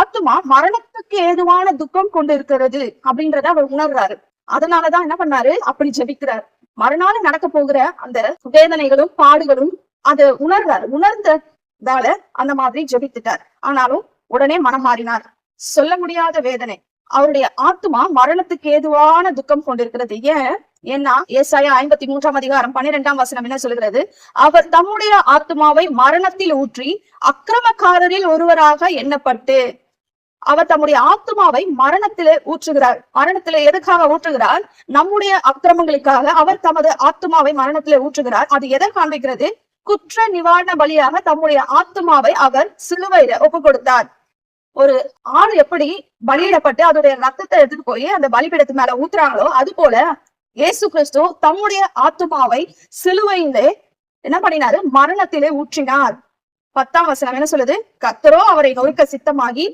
ஆத்மா மரணத்துக்கு ஏதுவான துக்கம் கொண்டு இருக்கிறது அப்படின்றத அவர் உணர்றாரு. அதனாலதான் என்ன பண்ணாரு, அப்படி ஜெபிக்கிறார். மறுநாள் நடக்க போகிற அந்த வேதனைகளும் பாடுகளும் அதை உணர்றாரு. உணர்ந்ததால அந்த மாதிரி ஜெபித்துட்டார். ஆனாலும் உடனே மனம் மாறினார். சொல்ல முடியாத வேதனை. அவருடைய ஆத்மா மரணத்துக்கு ஏதுவான துக்கம் கொண்டிருக்கிறது. ஏன்னா ஏசாயா 53:12 என்ன சொல்கிறது? அவர் தம்முடைய ஆத்மாவை மரணத்தில் ஊற்றி அக்கிரமக்காரரில் ஒருவராக எண்ணப்பட்டு, அவர் தம்முடைய ஆத்மாவை மரணத்திலே ஊற்றுகிறார். மரணத்திலே எதுக்காக ஊற்றுகிறார்? நம்முடைய அக்கிரமங்களுக்காக அவர் தமது ஆத்மாவை மரணத்திலே ஊற்றுகிறார். அது எதை காண்பிக்கிறது? குற்ற நிவாரண பலியாக தம்முடைய ஆத்மாவை அவர் சிலுவையில ஒப்பு கொடுத்தார். ஒரு ஆடு எப்படி பலியிடப்பட்டு அதோடைய ரத்தத்தை எடுத்துட்டு போய் அந்த பலிபீடத்து மேல ஊத்துறாங்களோ, அது போல இயேசு கிறிஸ்து தம்முடைய ஆத்மாவை சிலுவையிலே என்ன பண்ணினாரு? மரணத்திலே ஊற்றினார். 10 என்ன சொல்லுது? கர்த்தரோ அவரை நொறுக்க சித்தமாகி